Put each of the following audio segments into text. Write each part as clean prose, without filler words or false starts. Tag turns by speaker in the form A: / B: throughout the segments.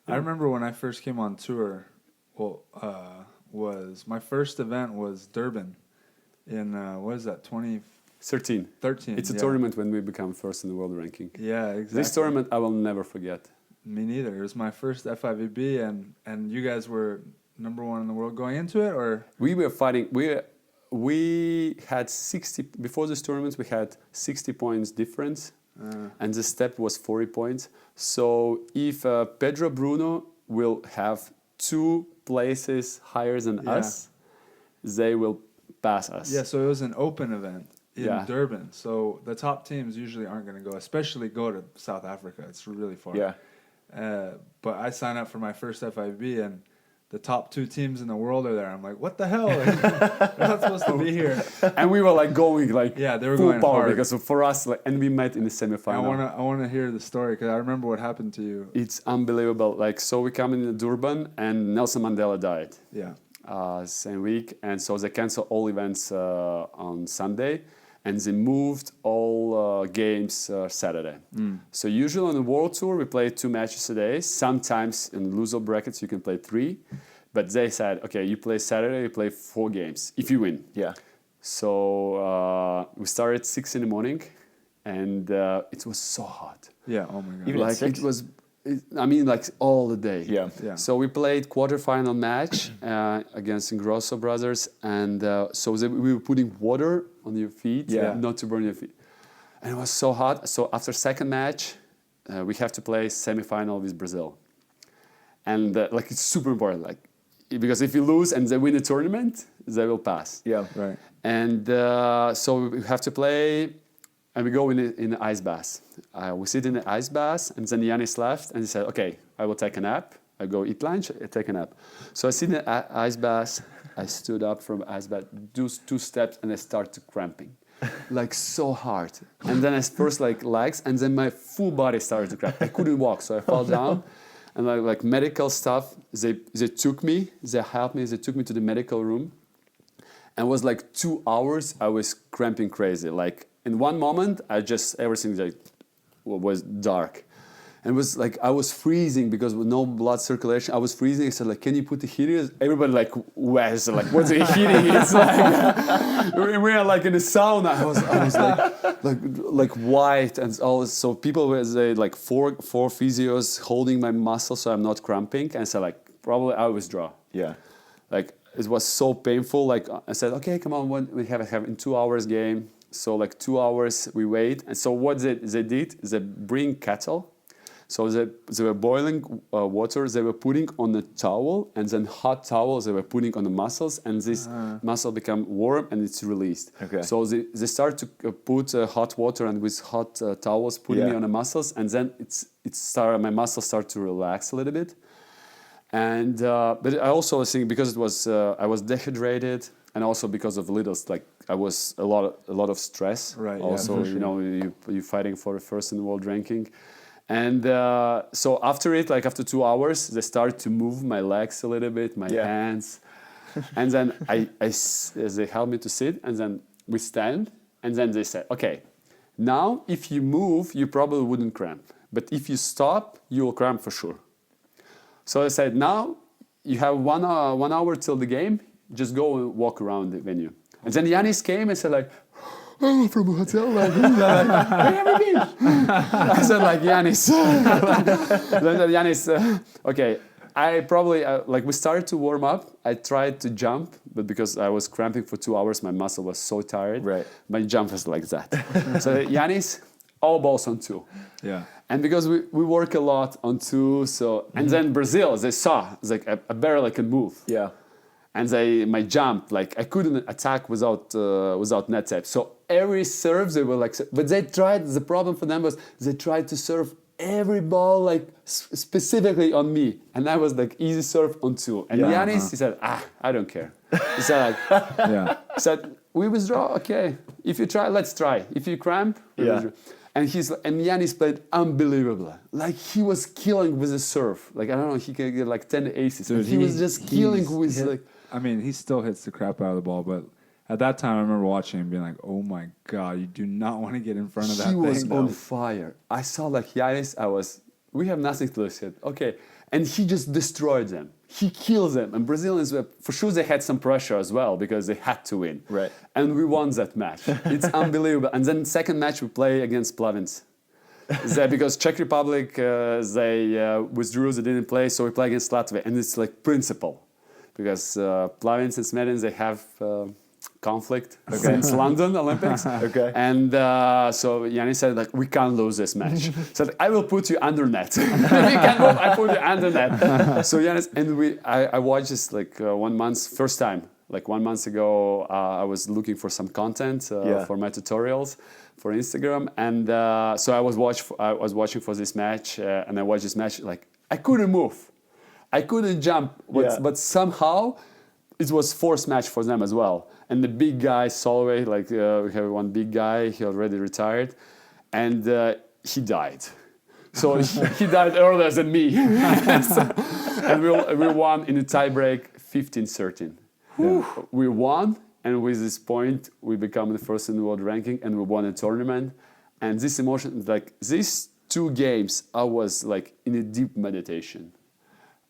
A: I remember when I first came on tour. Well, was my first event was Durban in what is that
B: 13.
A: 2013?
B: It's a tournament when we become first in the world ranking.
A: Yeah, exactly.
B: This tournament I will never forget.
A: Me neither. It was my first FIVB, and you guys were number one in the world going into it, or
B: We were fighting. We had 60 before this tournament. We had 60 points difference, and the step was 40 points. So if Pedro Bruno will have 2 places higher than us, they will pass us.
A: yeah. So it was an open event in
B: Yeah.
A: Durban. So the top teams usually aren't going to go, especially go to South Africa. It's really far.
C: Yeah.
A: But I signed up for my first FIVB, and the top 2 teams in the world are there. I'm like, what the hell? We're not supposed to be here.
B: And we were like going like
A: Yeah, they were
B: full
A: going
B: power
A: hard.
B: because for us, like, and we met in the semifinal.
A: I want to hear the story because I remember what happened to you.
B: It's unbelievable. Like, so we come in Durban and Nelson Mandela died
A: Yeah.
B: same week, and so they canceled all events on Sunday, and they moved all games Saturday. So usually on the World Tour we play 2 matches a day. Sometimes in loser brackets you can play 3, but they said, okay, you play Saturday, you play 4 games if you win.
C: Yeah.
B: So we started at 6 in the morning, and it was so hot.
A: Yeah. Oh my god.
C: Even at
B: Like
C: 6?
B: it was, I mean, like all the day.
C: Yeah.
A: Yeah.
B: So we played quarterfinal match against Ingrosso brothers, and so we were putting water on your feet, not to burn your feet. And it was so hot. So after second match, we have to play semifinal with Brazil, and like it's super important, like because if you lose and they win the tournament, they will pass.
C: Yeah.
A: Right.
B: And so we have to play, and we go in the ice bath. We sit in the ice bath, and then Janis left, and he said, okay, I will take a nap. I go eat lunch, I take a nap. So I sit in the ice bath. I stood up from the ice bath, do 2 steps, and I started cramping. Like so hard. And then I first like legs, and then my full body started to cramp. I couldn't walk, so I fell down. And like medical stuff, they took me, they helped me, they took me to the medical room. And it was like 2 hours, I was cramping crazy. Like in one moment, everything like was dark. And it was like, I was freezing because with no blood circulation, I was freezing. I said like, can you put the heater? Everybody like, where's like, what's the heating? It's like, we are like in the sauna. I was like white and all. So people were like four physios holding my muscle so I'm not cramping. And I said like, probably I withdraw.
C: Yeah.
B: Like it was so painful. Like I said, okay, come on, we have in 2 hours game. So like 2 hours we wait. And so what they did is they bring kettle. So they were boiling water, they were putting on the towel, and then hot towels they were putting on the muscles, and this muscle become warm and it's released.
C: Okay.
B: So they start to put hot water and with hot towels putting me on the muscles, and then my muscles start to relax a little bit. And but I also think because it was I was dehydrated, and also because of like I was a lot of stress.
A: Right.
B: Also,
A: Yeah,
B: you know, you're fighting for the first in the world ranking. And so after 2 hours, they started to move my legs a little bit, my hands. And then they helped me to sit, and then we stand. And then they said, okay, now if you move, you probably wouldn't cramp. But if you stop, you will cramp for sure. So I said, now you have 1 hour till the game, just go and walk around the venue. And then Janis came and said like, oh, from a hotel, like, where have you been? I said like, Janis. Then Janis, okay, I probably, like we started to warm up. I tried to jump, but because I was cramping for 2 hours, my muscle was so tired.
C: Right.
B: My jump was like that. So Janis, all balls on 2.
A: Yeah.
B: And because we work a lot on 2, so, and then Brazil, they saw, it's like I barely can move.
C: Yeah.
B: And my jump, like I couldn't attack without net tap. So every serve they were like, but they tried. The problem for them was they tried to serve every ball like specifically on me, and I was like easy serve on 2. And Janis, he said, I don't care. He said like, he said we withdraw. Okay, if you try, let's try. If you cramp, we withdraw. And Janis played unbelievably. Like he was killing with the serve. Like I don't know, he could get like 10 aces. Dude, he was just killing with like.
A: I mean, he still hits the crap out of the ball, but at that time, I remember watching him being like, "Oh my God, you do not want to get in front of that thing."
B: He was on fire. I saw like Janis. We have nothing to lose yet. Okay, and he just destroyed them. He kills them. And Brazilians were, for sure, they had some pressure as well because they had to win.
C: Right.
B: And we won that match. It's unbelievable. And then second match we play against Plavins. Because Czech Republic, they withdrew, they didn't play, so we play against Latvia. And it's like principle. Because Plavins and Smedins, they have conflict since London Olympics.
C: Okay.
B: And so Janis said, like, we can't lose this match. So I will put you under net. If you can move, I put you under net. So Janis, and I watched this like 1 month, first time. Like 1 month ago, I was looking for some content for my tutorials for Instagram. And so I was watching for this match, and I watched this match, like, I couldn't move. I couldn't jump, but somehow it was forced match for them as well. And the big guy, Solway, like we have one big guy, he already retired, and he died. So he died earlier than me. And we won in a tiebreak 15-13. Yeah. We won, and with this point, we become the first in the world ranking, and we won a tournament. And this emotion, like these 2 games, I was like in a deep meditation.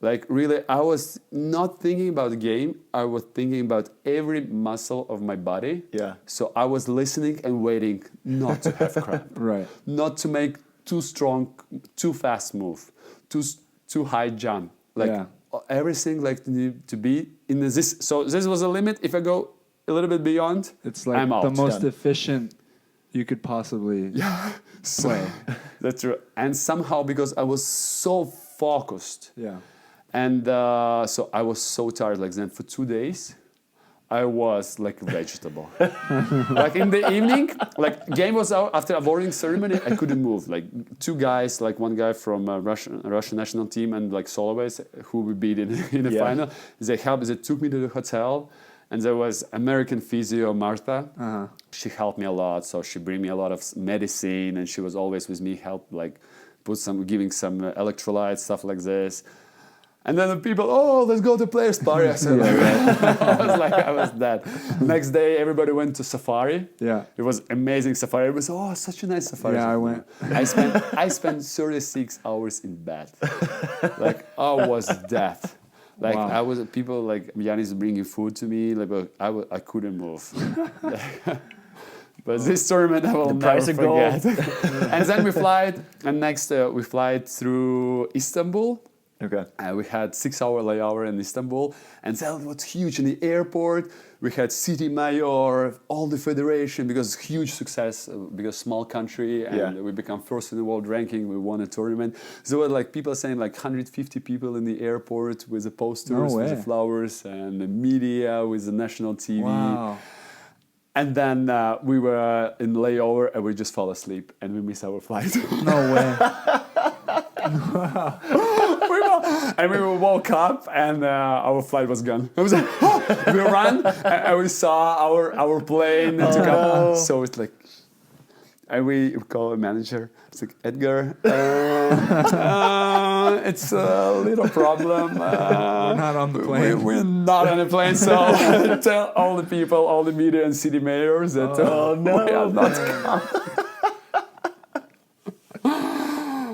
B: Like really, I was not thinking about the game. I was thinking about every muscle of my body. Yeah. So I was listening and waiting not to have cramp.
A: Right.
B: Not to make too strong, too fast move, too high jump. Like everything like to be in this. So this was a limit. If I go a little bit beyond,
A: it's like
B: I'm out.
A: the most efficient you could possibly play.
B: That's true. And somehow because I was so focused.
A: Yeah.
B: And so I was so tired. Like then for 2 days, I was like a vegetable. Like in the evening, like game was out after awarding ceremony, I couldn't move. Like 2 guys, like one guy from Russian national team and like Solovets, who we beat in the final. They took me to the hotel, and there was American physio Martha. She helped me a lot, so she bring me a lot of medicine, and she was always with me, giving some electrolytes, stuff like this. And then the people, let's go to players' party. I said, I was dead. Next day, everybody went to safari. Yeah, it was amazing safari. It was such a nice safari.
A: Yeah, I went.
B: I spent 36 hours in bed. Like I was dead. Like people like Janis bringing food to me. Like I couldn't move. But this tournament I will never forget. And then we fly through Istanbul. Okay. We had 6-hour layover in Istanbul, and that was huge. In the airport, we had city mayor, all the federation, because huge success, because small country, and we become first in the world ranking. We won a tournament. So there were like people saying like 150 people in the airport with the posters, with the flowers, and the media with the national TV. Wow. And then we were in layover, and we just fell asleep, and we missed our flight.
A: No way.
B: Wow. And we woke up, and our flight was gone. I was like, we ran, and we saw our plane to come. So it's like, and we call a manager. It's like, Edgar, it's a little problem.
A: We're not on the plane.
B: We're not on the plane, so tell all the people, all the media and city mayors that we are not coming.